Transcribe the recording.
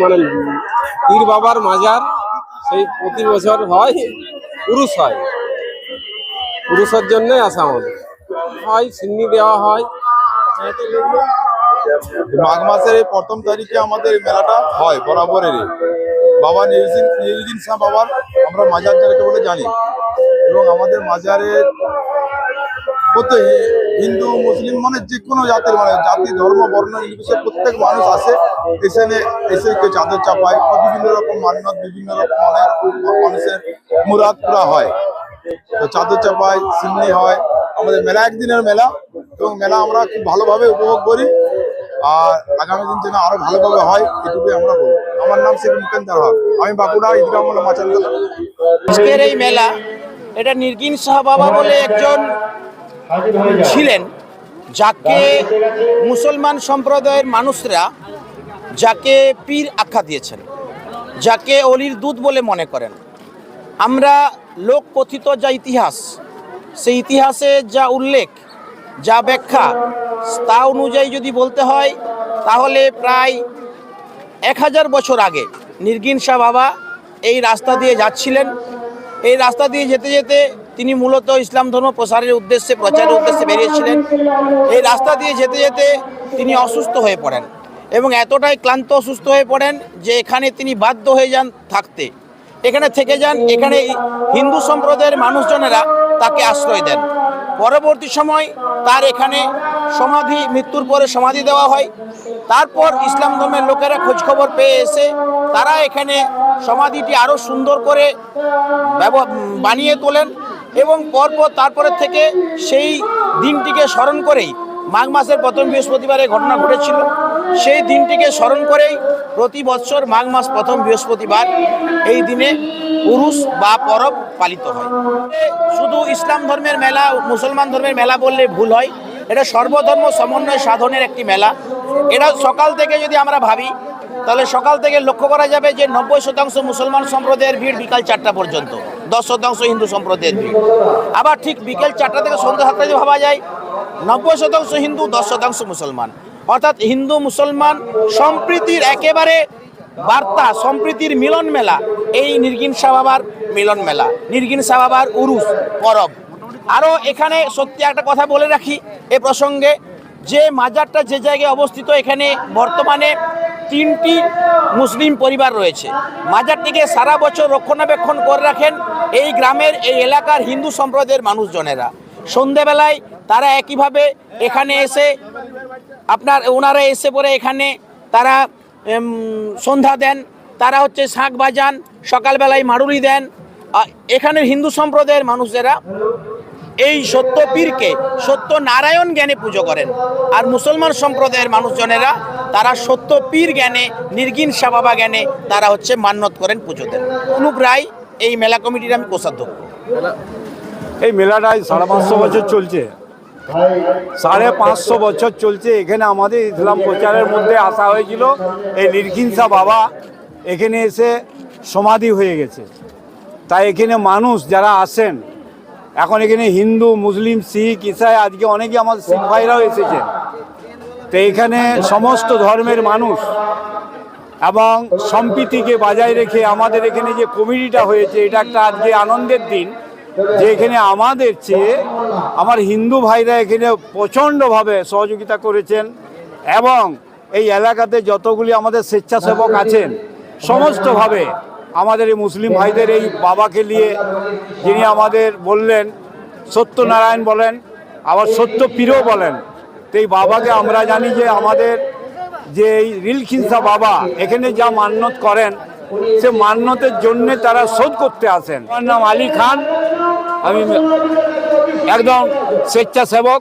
মানে পীর বাবার মাজার সেই প্রতি বছর হয়, উরুস হয়। উরুসের জন্য আসা আমাদের হয়, সিন্নি দেওয়া হয়। মাঘ মাসের এই প্রথম তারিখে আমাদের এই মেলাটা হয় বরাবরেরই। বাবা নিরুদ্দিন শাহ বাবার আমরা মাজার যাকে বলে জানি, এবং আমাদের মাজারে প্রত্যেক হিন্দু মুসলিম মানে যে কোনো জাতির মানে জাতি ধর্ম বর্ণ নির্বিশেষে প্রত্যেক মানুষ আসে, এসে কেউ চাদর চাপায় বা বিভিন্ন রকম মান্যত, বিভিন্ন রকম অনেক মানুষের মুরাদ পুরা হয়। তো চাদর চাপায়, সিন্নি হয়। আমাদের মেলা একদিনের মেলা, এবং মেলা আমরা খুব ভালোভাবে উপভোগ করি। আর আগামী দিন যেন আরো ভালোভাবে হয় এটুকুই আমরা বলবো। আমার নাম শেখ মুকেন্দার হক, আমি বাঁকুড়া ঈদগাহ মোড় মাচানতলা। আজকের এই মেলা, এটা নির্গিন শাহ বাবা বলে একজন ছিলেন, যাকে মুসলমান সম্প্রদায়ের মানুষরা যাকে পীর আখ্যা দিয়েছেন, যাকে অলির দুধ বলে মনে করেন। আমরা লোককথিত যা ইতিহাস, সেই ইতিহাসে যা উল্লেখ, যা ব্যাখ্যা, তা অনুযায়ী যদি বলতে হয় তাহলে প্রায় 1000 বছর আগে নির্গিন শাহ বাবা এই রাস্তা দিয়ে যাচ্ছিলেন। এই রাস্তা দিয়ে যেতে যেতে তিনি মূলত ইসলাম ধর্ম প্রচারের উদ্দেশ্যে বেরিয়েছিলেন। এই রাস্তা দিয়ে যেতে যেতে তিনি অসুস্থ হয়ে পড়েন, এবং এতটাই ক্লান্ত অসুস্থ হয়ে পড়েন যে এখানে তিনি বাধ্য হয়ে যান থাকতে। এখানে থেকে যান। এখানে হিন্দু সম্প্রদায়ের মানুষজনেরা তাকে আশ্রয় দেন। পরবর্তী সময় তার এখানে মৃত্যুর পরে সমাধি দেওয়া হয়। তারপর ইসলাম ধর্মের লোকেরা খোঁজখবর পেয়ে এসে তারা এখানে সমাধিটি আরও সুন্দর করে বানিয়ে তোলেন, এবং তারপরে থেকে সেই দিনটিকে স্মরণ করেই, মাঘ মাসের প্রথম বৃহস্পতিবারে ঘটনা ঘটেছিল, সেই দিনটিকে স্মরণ করেই প্রতি বছর মাঘ মাস প্রথম বৃহস্পতিবার এই দিনে উরুস বা পরব পালিত হয়। শুধু ইসলাম ধর্মের মেলা, মুসলমান ধর্মের মেলা বললে ভুল হয়। এটা সর্বধর্ম সমন্বয় সাধনের একটি মেলা। এটা সকাল থেকে যদি আমরা ভাবি তাহলে সকাল থেকে লক্ষ্য করা যাবে যে 90% মুসলমান সম্প্রদায়ের ভিড় বিকাল 4টা পর্যন্ত, 10% হিন্দু সম্প্রদায়ের ভিড়। আবার ঠিক বিকেল 4টা থেকে সন্ধ্যা 7টা যদি ভাবা যায়, 90% হিন্দু, 10% মুসলমান। অর্থাৎ হিন্দু মুসলমান সম্প্রীতির একেবারে বার্তা, সম্প্রীতির মিলন মেলা এই নির্গিন শাহ বাবার মিলন মেলা, নির্গিন শাহ বাবার উরুস পরব। আরও এখানে সত্যি একটা কথা বলে রাখি এ প্রসঙ্গে, যে মাজারটা যে জায়গায় অবস্থিত, এখানে বর্তমানে 3টি মুসলিম পরিবার রয়েছে। মাজারটিকে সারা বছর রক্ষণাবেক্ষণ করে রাখেন এই গ্রামের, এই এলাকার হিন্দু সম্প্রদায়ের মানুষজনেরা। সন্ধেবেলায় তারা একইভাবে এখানে এসে ওনারা এসে পরে এখানে তারা সন্ধ্যা দেন, তারা শাঁখ বাজান, সকালবেলায় মাড়ুলি দেন। এখানের হিন্দু সম্প্রদায়ের মানুষেরা এই সত্য পীরকে সত্য নারায়ণ জ্ঞানে পুজো করেন, আর মুসলমান সম্প্রদায়ের মানুষজনেরা তারা সত্য পীর জ্ঞানে, নির্গিন শাহ বাবা জ্ঞানে তারা মান্যত করেন, পুজো দেন। অনুপ রায়, এই মেলা কমিটির আমি কোষাধ্যক্ষ। এই মেলাটাই 550 বছর চলছে, 550 বছর চলছে। এখানে আমাদের ইসলাম প্রচারের মধ্যে আসা হয়েছিল। এই নির্গিন শাহ বাবা এখানে এসে সমাধি হয়ে গেছে, তাই এখানে মানুষ যারা আসেন, এখন এখানে হিন্দু, মুসলিম, শিখ, ইসাই, আজকে অনেকে আমাদের শিখ ভাইরাও এসেছেন। তো এখানে সমস্ত ধর্মের মানুষ এবং সম্প্রীতিকে বজায় রেখে আমাদের এখানে যে কমিটিটা হয়েছে, এটা একটা আজকে আনন্দের দিন যে এখানে আমাদের চেয়ে আমার হিন্দু ভাইরা এখানে প্রচণ্ডভাবে সহযোগিতা করেছেন, এবং এই এলাকাতে যতগুলি আমাদের স্বেচ্ছাসেবক আছেন সমস্তভাবে আমাদের এই মুসলিম ভাইদের এই বাবাকে নিয়ে, যিনি আমাদের বললেন সত্যনারায়ণ বলেন, আবার সত্য পীরও বলেন। তো এই বাবাকে আমরা জানি যে আমাদের যে এই নির্গিন শাহ বাবা এখানে যা মান্যত করেন, সে মান্যতের জন্যে তারা শোধ করতে আসেন। আমার নাম আলী খান, আমি একদম স্বেচ্ছাসেবক।